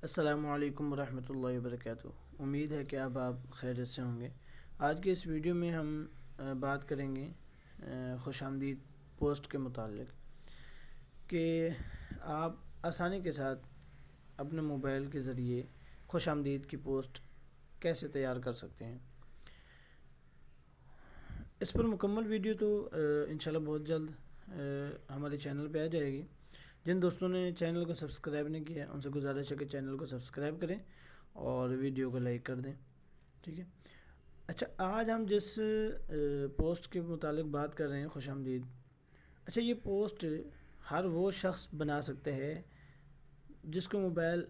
السلام علیکم ورحمۃ اللہ وبرکاتہ۔ امید ہے کہ آپ خیریت سے ہوں گے۔ آج کے اس ویڈیو میں ہم بات کریں گے خوش آمدید پوسٹ کے متعلق کہ آپ آسانی کے ساتھ اپنے موبائل کے ذریعے خوش آمدید کی پوسٹ کیسے تیار کر سکتے ہیں۔ اس پر مکمل ویڈیو تو انشاءاللہ بہت جلد ہمارے چینل پہ آ جائے گی۔ جن دوستوں نے چینل کو سبسکرائب نہیں کیا ان سے گزارش ہے کہ چینل کو سبسکرائب کریں اور ویڈیو کو لائک کر دیں، ٹھیک ہے۔ اچھا، آج ہم جس پوسٹ کے متعلق بات کر رہے ہیں خوش آمدید، اچھا یہ پوسٹ ہر وہ شخص بنا سکتے ہیں جس کو موبائل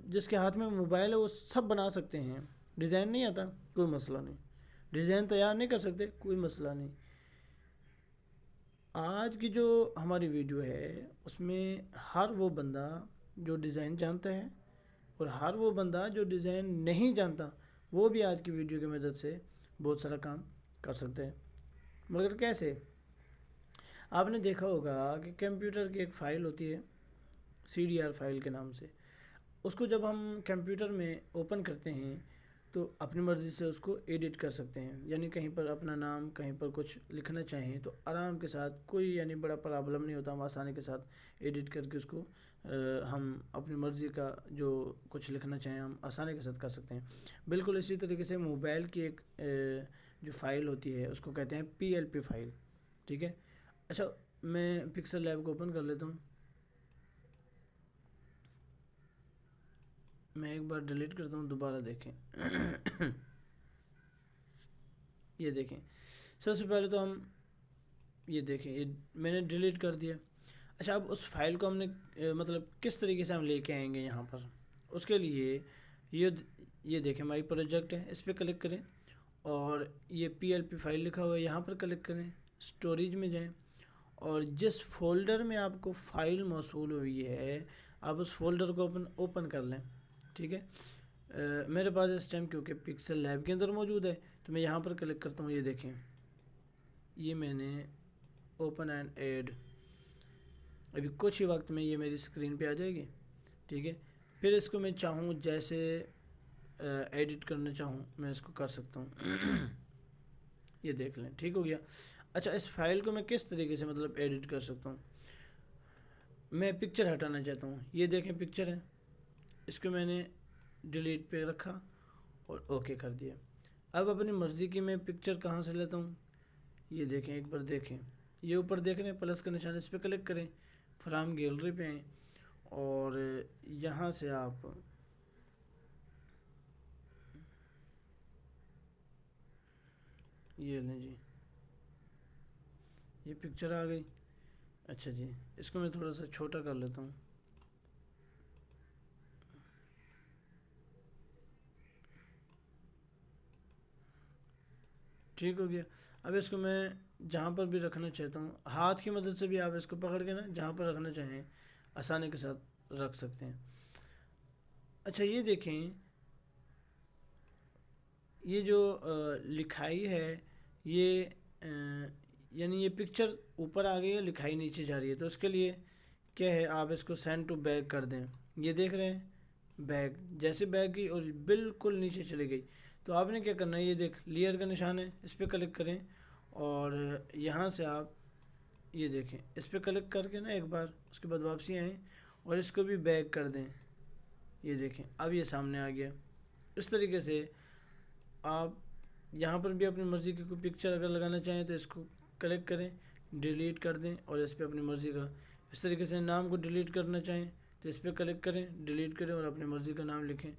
جس کے ہاتھ میں موبائل ہے، وہ سب بنا سکتے ہیں۔ ڈیزائن نہیں آتا کوئی مسئلہ نہیں، ڈیزائن تیار نہیں کر سکتے کوئی مسئلہ نہیں۔ آج کی جو ہماری ویڈیو ہے اس میں ہر وہ بندہ جو ڈیزائن جانتا ہے اور ہر وہ بندہ جو ڈیزائن نہیں جانتا وہ بھی آج کی ویڈیو کی مدد سے بہت سارا کام کر سکتے ہیں۔ مگر کیسے؟ آپ نے دیکھا ہوگا کہ کمپیوٹر کی ایک فائل ہوتی ہے CDR فائل کے نام سے، اس کو جب ہم کمپیوٹر میں اوپن کرتے ہیں تو اپنی مرضی سے اس کو ایڈٹ کر سکتے ہیں، یعنی کہیں پر اپنا نام کہیں پر کچھ لکھنا چاہیں تو آرام کے ساتھ کوئی بڑا پرابلم نہیں ہوتا، ہم آسانی کے ساتھ ایڈٹ کر کے اس کو ہم اپنی مرضی کا جو کچھ لکھنا چاہیں ہم آسانی کے ساتھ کر سکتے ہیں۔ بالکل اسی طریقے سے موبائل کی ایک جو فائل ہوتی ہے اس کو کہتے ہیں PLP فائل، ٹھیک ہے۔ اچھا، میں پکسل لیب کو اوپن کر لیتا ہوں، میں ایک بار ڈیلیٹ کرتا ہوں، دوبارہ دیکھیں۔ یہ دیکھیں، سب سے پہلے تو ہم یہ دیکھیں، یہ میں نے ڈیلیٹ کر دیا۔ اچھا، اب اس فائل کو ہم نے کس طریقے سے ہم لے کے آئیں گے یہاں پر، اس کے لیے یہ دیکھیں مائی پروجیکٹ ہے، اس پہ کلک کریں اور یہ PLP فائل لکھا ہوا ہے یہاں پر کلک کریں، اسٹوریج میں جائیں اور جس فولڈر میں آپ کو فائل موصول ہوئی ہے آپ اس فولڈر کو اوپن کر لیں، ٹھیک ہے۔ میرے پاس اس ٹائم کیونکہ پکسل لیب کے اندر موجود ہے تو میں یہاں پر کلک کرتا ہوں۔ یہ دیکھیں، یہ میں نے اوپن اینڈ ایڈ، ابھی کچھ ہی وقت میں یہ میری اسکرین پہ آ جائے گی، ٹھیک ہے۔ پھر اس کو میں چاہوں جیسے ایڈٹ کرنا چاہوں میں اس کو کر سکتا ہوں۔ یہ دیکھ لیں، ٹھیک ہو گیا۔ اچھا، اس فائل کو میں کس طریقے سے ایڈٹ کر سکتا ہوں؟ میں پکچر ہٹانا چاہتا ہوں، یہ دیکھیں پکچر ہے، اس کو میں نے ڈیلیٹ پہ رکھا اور اوکے کر دیا۔ اب اپنی مرضی کی میں پکچر کہاں سے لیتا ہوں، یہ دیکھیں، ایک بار دیکھیں، یہ اوپر دیکھ رہے ہیں پلس کا نشان، اس پہ کلک کریں، فرام گیلری پہ آئیں اور یہاں سے آپ یہ لیں جی، یہ پکچر آ گئی۔ اچھا جی، اس کو میں تھوڑا سا چھوٹا کر لیتا ہوں، ٹھیک ہو گیا۔ اب اس کو میں جہاں پر بھی رکھنا چاہتا ہوں، ہاتھ کی مدد سے بھی آپ اس کو پکڑ کے جہاں پر رکھنا چاہیں آسانی کے ساتھ رکھ سکتے ہیں۔ اچھا، یہ دیکھیں، یہ جو لکھائی ہے یہ یعنی یہ پکچر اوپر آ گئی ہے، لکھائی نیچے جا رہی ہے، تو اس کے لیے کیا ہے، آپ اس کو سینڈ ٹو بیک کر دیں۔ یہ دیکھ رہے ہیں بیک، جیسے بیک گئی اور بالکل نیچے چلی گئی، تو آپ نے کیا کرنا ہے، یہ دیکھ لیئر کا نشان ہے، اس پہ کلک کریں اور یہاں سے آپ یہ دیکھیں، اس پہ کلک کر کے ایک بار اس کے بعد واپسی آئیں اور اس کو بھی بیک کر دیں۔ یہ دیکھیں، اب یہ سامنے آ گیا۔ اس طریقے سے آپ یہاں پر بھی اپنی مرضی کی کوئی پکچر اگر لگانا چاہیں تو اس کو کلک کریں، ڈیلیٹ کر دیں اور اس پہ اپنی مرضی کا، اس طریقے سے نام کو ڈیلیٹ کرنا چاہیں تو اس پہ کلک کریں، ڈیلیٹ کریں اور اپنی مرضی کا نام لکھیں۔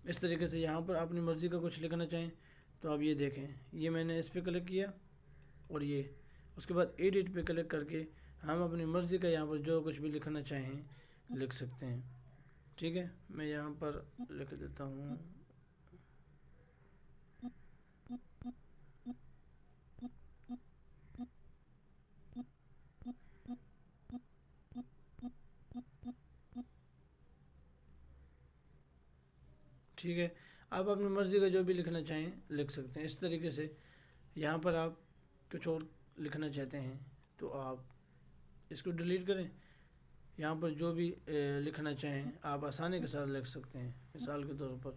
اس طریقے سے یہاں پر اپنی مرضی کا کچھ لکھنا چاہیں تو آپ یہ دیکھیں، یہ میں نے اس پہ کلک کیا اور یہ اس کے بعد ایڈٹ پہ کلک کر کے ہم اپنی مرضی کا یہاں پر جو کچھ بھی لکھنا چاہیں لکھ سکتے ہیں، ٹھیک ہے۔ میں یہاں پر لکھ دیتا ہوں، ٹھیک ہے۔ آپ اپنی مرضی کا جو بھی لکھنا چاہیں لکھ سکتے ہیں۔ اس طریقے سے یہاں پر آپ کچھ اور لکھنا چاہتے ہیں تو آپ اس کو ڈیلیٹ کریں یہاں پر جو بھی لکھنا چاہیں آپ آسانی کے ساتھ لکھ سکتے ہیں. مثال کے طور پر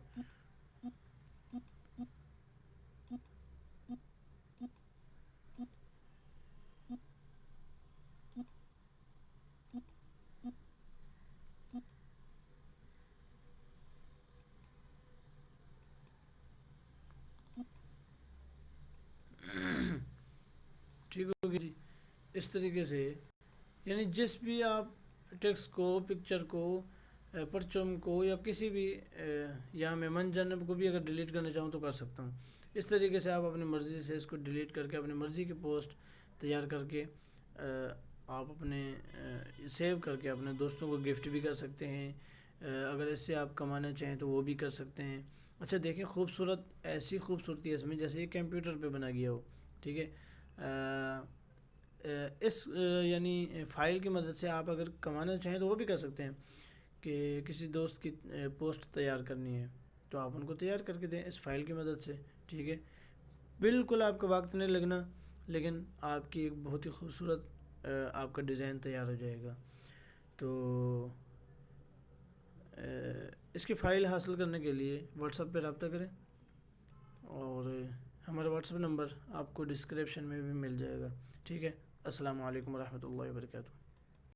ٹھیک ہوگی جی. اس طریقے سے یعنی جس بھی آپ ٹیکسٹ کو، پکچر کو، پرچم کو یا کسی بھی یہاں میں من جانب کو بھی اگر ڈیلیٹ کرنا چاہوں تو کر سکتا ہوں. اس طریقے سے آپ اپنی مرضی سے اس کو ڈیلیٹ کر کے اپنی مرضی کی پوسٹ تیار کر کے آپ اپنے سیو کر کے اپنے دوستوں کو گفٹ بھی کر سکتے ہیں. اگر اس سے آپ کمانا چاہیں تو وہ بھی کر سکتے ہیں. اچھا دیکھیں خوبصورت، ایسی خوبصورتی ہے اس میں جیسے یہ کمپیوٹر پہ بنا گیا ہو. ٹھیک ہے. اس یعنی فائل کی مدد سے آپ اگر کمانا چاہیں تو وہ بھی کر سکتے ہیں کہ کسی دوست کی پوسٹ تیار کرنی ہے تو آپ ان کو تیار کر کے دیں اس فائل کی مدد سے. ٹھیک ہے. بالکل آپ کا وقت نہیں لگنا، لیکن آپ کی ایک بہت ہی خوبصورت آپ کا ڈیزائن تیار ہو جائے گا. تو اس کی فائل حاصل کرنے کے لیے واٹس ایپ پہ رابطہ کریں، اور ہمارا واٹس ایپ نمبر آپ کو ڈسکرپشن میں بھی مل جائے گا. ٹھیک ہے. السلام علیکم ورحمۃ اللہ وبرکاتہ.